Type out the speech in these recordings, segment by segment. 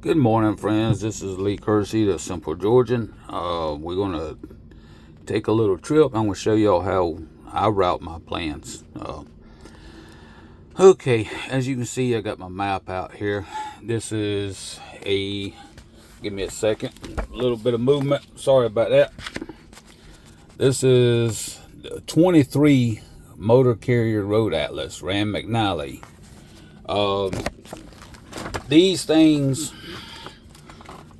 Good morning, friends. This is Lee Kersey, the Simple Georgian. We're going to take a little trip. I'm going to show y'all how I route my plans. Okay, as you can see, I got my map out here. This is give me a second, a little bit of movement. Sorry about that. This is 23 Motor Carrier Road Atlas, Rand McNally. These things,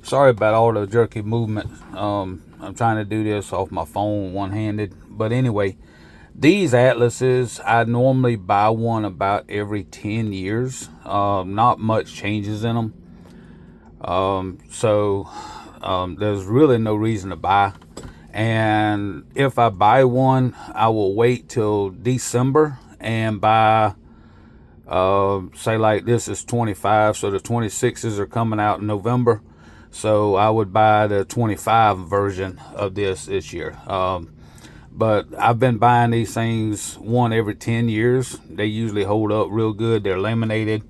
sorry about all the jerky movement. I'm trying to do this off my phone one-handed. But anyway, these atlases, I normally buy one about every 10 years. Not much changes in them. So there's really no reason to buy. And if I buy one, I will wait till December and buy, say like this is 25, so the 26s are coming out in November. So I would buy the 25 version of this year. But I've been buying these things one every 10 years. They usually hold up real good. They're laminated.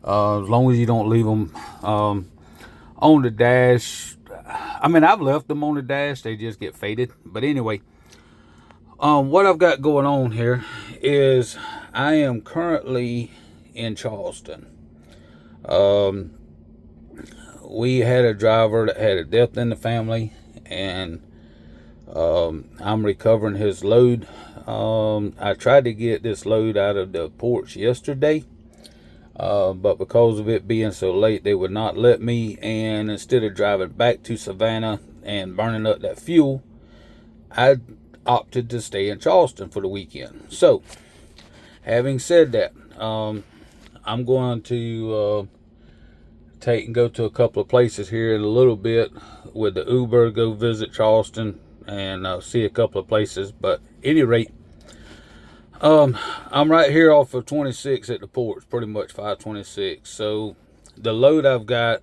As long as you don't leave them on the dash. I mean, I've left them on the dash. They just get faded. But anyway, what I've got going on here is I am currently in Charleston. We had a driver that had a death in the family, and I'm recovering his load. I tried to get this load out of the porch yesterday, but because of it being so late, they would not let me. And instead of driving back to Savannah and burning up that fuel, I opted to stay in Charleston for the weekend. So, having said that, I'm going to go to a couple of places here in a little bit with the Uber, go visit Charleston and see a couple of places. But at any rate, I'm right here off of 26 at the porch, pretty much 526. So the load I've got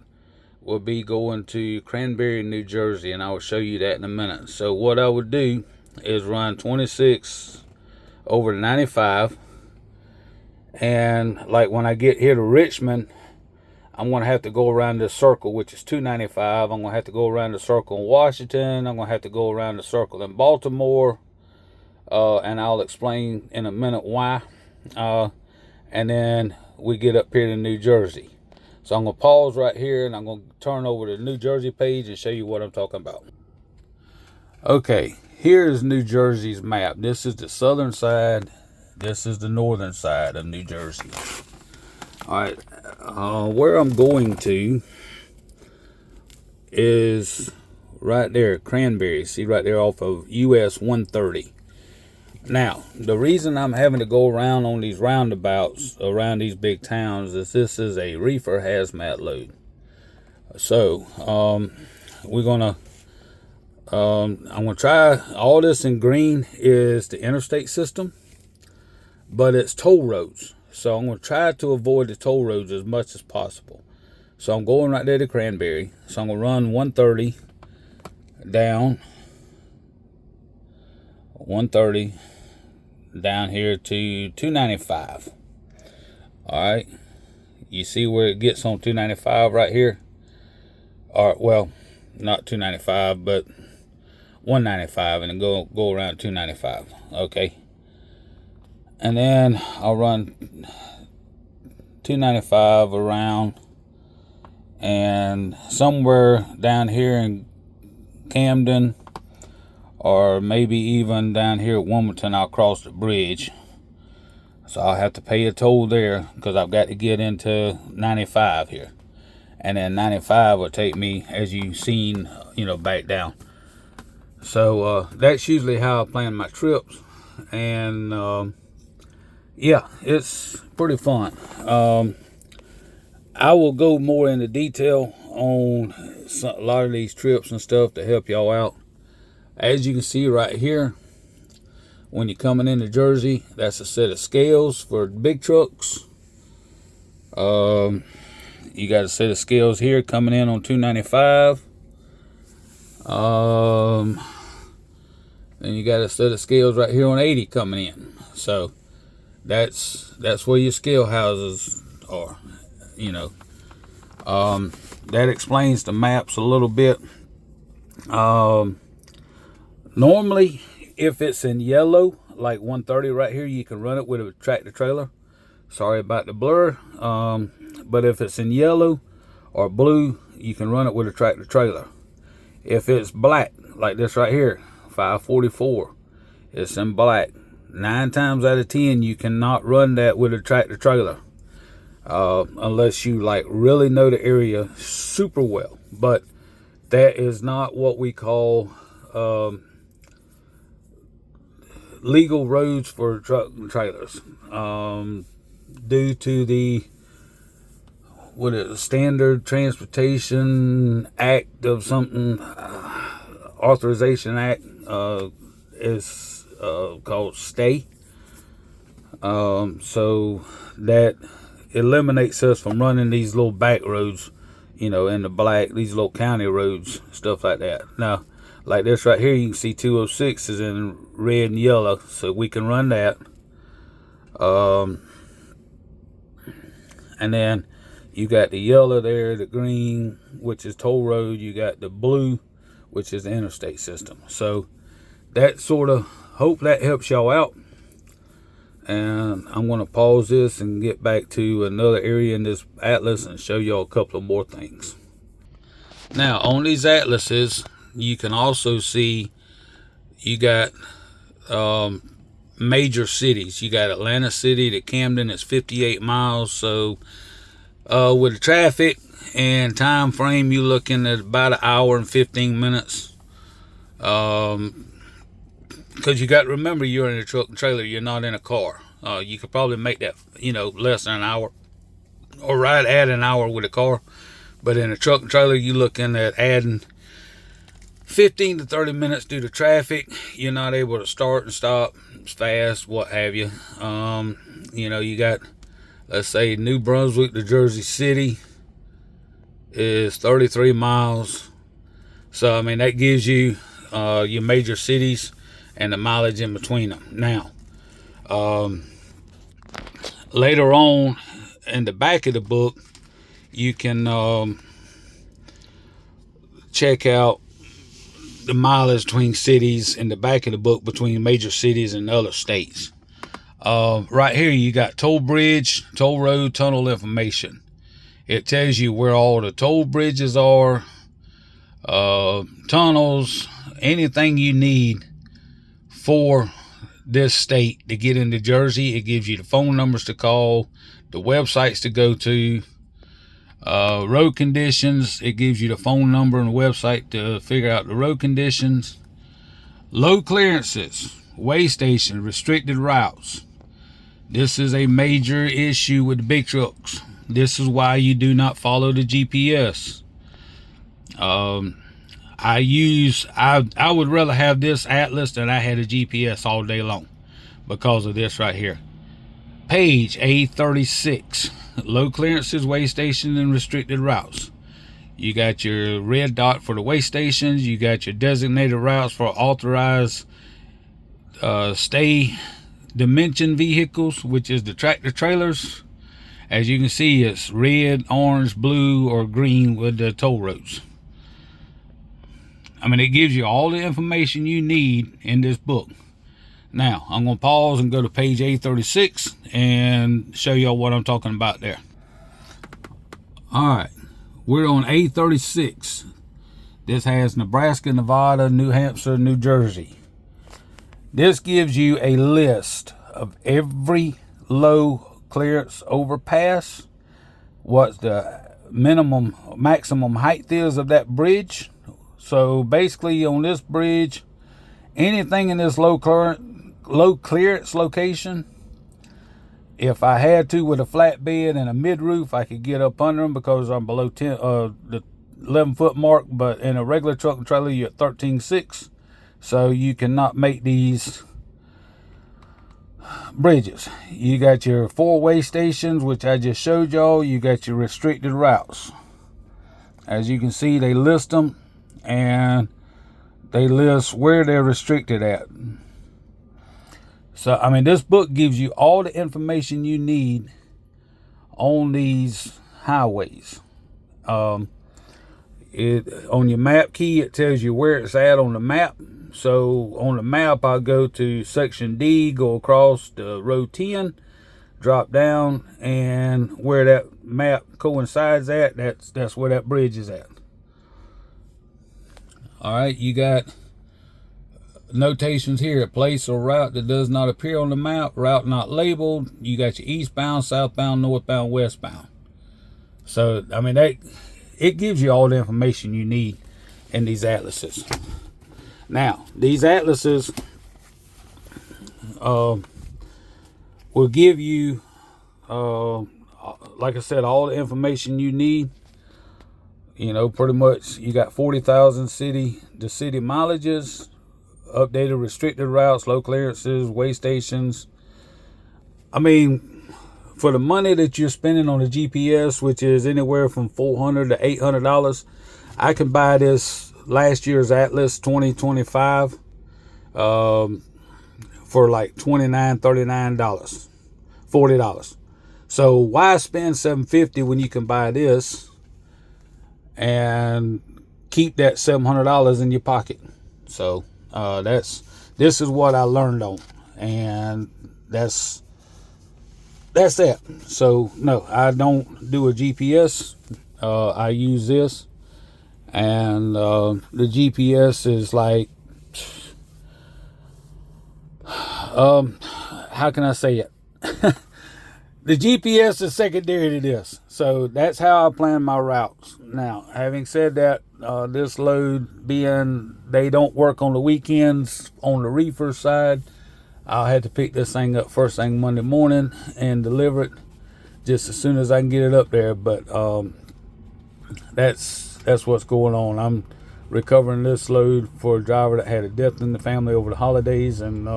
will be going to Cranberry, New Jersey, and I will show you that in a minute. So what I would do is run 26 over to 95, and like when I get here to Richmond, I'm going to have to go around this circle, which is 295. I'm going to have to go around the circle in Washington. I'm going to have to go around the circle in Baltimore. And I'll explain in a minute why. And then we get up here to New Jersey. So I'm going to pause right here, and I'm going to turn over to the New Jersey page and show you what I'm talking about. Okay, here's New Jersey's map. This is the southern side. This is the northern side of New Jersey. All right, where I'm going to is right there, Cranberry. See right there off of US 130. Now, the reason I'm having to go around on these roundabouts around these big towns is this is a reefer hazmat load. So, we're gonna, I'm gonna try, all this in green is the interstate system, but it's toll roads. So I'm going to try to avoid the toll roads as much as possible. So I'm going right there to Cranberry. So I'm going to run 130 down. 130 down here to 295. Alright. You see where it gets on 295 right here? Alright, well, not 295, but 195, and then go around 295. Okay. And then I'll run 295 around, and somewhere down here in Camden, or maybe even down here at Wilmington, I'll cross the bridge. So I'll have to pay a toll there because I've got to get into 95 here. And then 95 will take me, as you've seen, back down. So that's usually how I plan my trips. And yeah, it's pretty fun. I will go more into detail on a lot of these trips and stuff to help y'all out. As you can see right here, when you're coming into Jersey, that's a set of scales for big trucks. You got a set of scales here coming in on 295. Then you got a set of scales right here on 80 coming in. So that's where your scale houses are, That explains the maps a little bit. Normally, if it's in yellow, like 130 right here, you can run it with a tractor trailer. Sorry about the blur. But if it's in yellow or blue, you can run it with a tractor trailer. If it's black, like this right here, 544, it's in black. 9 times out of 10, you cannot run that with a tractor trailer. Unless you like really know the area super well. But that is not what we call legal roads for truck and trailers, due to the Standard Transportation Act of something, Authorization Act, is called STAY. So that eliminates us from running these little back roads, in the black, these little county roads, stuff like that. Now, like this right here, you can see 206 is in red and yellow, so we can run that. And then you got the yellow there, the green, which is toll road. You got the blue, which is the interstate system. So that hope that helps y'all out. And I'm going to pause this and get back to another area in this atlas and show y'all a couple of more things. Now, on these atlases, you can also see you got major cities. You got Atlanta City to Camden. It's 58 miles. So with the traffic and time frame, you're looking at about an hour and 15 minutes. Because you got to remember, you're in a truck and trailer. You're not in a car. You could probably make that, less than an hour, or right at an hour with a car. But in a truck and trailer, you're looking at adding 15 to 30 minutes due to traffic. You're not able to start and stop fast, what have you. You got, let's say, New Brunswick to Jersey City is 33 miles. So, that gives you your major cities and the mileage in between them. Now, later on in the back of the book, you can check out the mileage between cities in the back of the book, between major cities and other states. Right here, you got toll bridge, toll road, tunnel information. It tells you where all the toll bridges are, tunnels, anything you need for this state to get into Jersey. It gives you the phone numbers to call, the websites to go to, road conditions. It gives you the phone number and the website to figure out the road conditions. Low clearances, way stations, restricted routes. This is a major issue with the big trucks. This is why you do not follow the GPS. I would rather have this atlas than I had a GPS all day long, because of this right here. Page A36, low clearances, way stations, and restricted routes. You got your red dot for the way stations. You got your designated routes for authorized stay dimension vehicles, which is the tractor trailers. As you can see, it's red, orange, blue, or green with the toll roads. It gives you all the information you need in this book. Now, I'm going to pause and go to page A36 and show y'all what I'm talking about there. All right, we're on A36. This has Nebraska, Nevada, New Hampshire, New Jersey. This gives you a list of every low clearance overpass, what the maximum height is of that bridge. So basically, on this bridge, anything in this low clearance location, if I had to with a flatbed and a mid roof, I could get up under them because I'm below the 11-foot mark. But in a regular truck and trailer, you're at 13.6, so you cannot make these bridges. You got your 4-way stations, which I just showed y'all. You got your restricted routes. As you can see, they list them, and they list where they're restricted at. So, this book gives you all the information you need on these highways. On your map key, it tells you where it's at on the map. So on the map, I'll go to section D, go across to row 10, drop down, and where that map coincides at, that's where that bridge is at. All right, you got notations here: a place or route that does not appear on the map, route not labeled. You got your eastbound, southbound, northbound, westbound. So I mean, it gives you all the information you need in these atlases. Now, these atlases will give you, like I said, all the information you need. You know, pretty much you got 40,000 city to city mileages, updated restricted routes, low clearances, way stations. I mean, for the money that you're spending on the GPS, which is anywhere from $400 to $800, I can buy this last year's Atlas 2025 for like $29, $39, $40. So why spend $750 when you can buy this and keep that $700 in your pocket? So this is what I learned on, and that's that. So no, I don't do a GPS. I use this, and the GPS is like, how can I say it? The GPS is secondary to this. So that's how I plan my routes. Now, having said that, this load being they don't work on the weekends on the reefer side, I'll have to pick this thing up first thing Monday morning and deliver it just as soon as I can get it up there. But that's what's going on. I'm recovering this load for a driver that had a death in the family over the holidays, and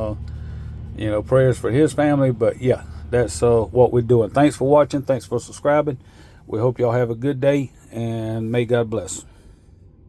you know, prayers for his family. But yeah, that's what we're doing. Thanks for watching. Thanks for subscribing. We hope y'all have a good day, and may God bless.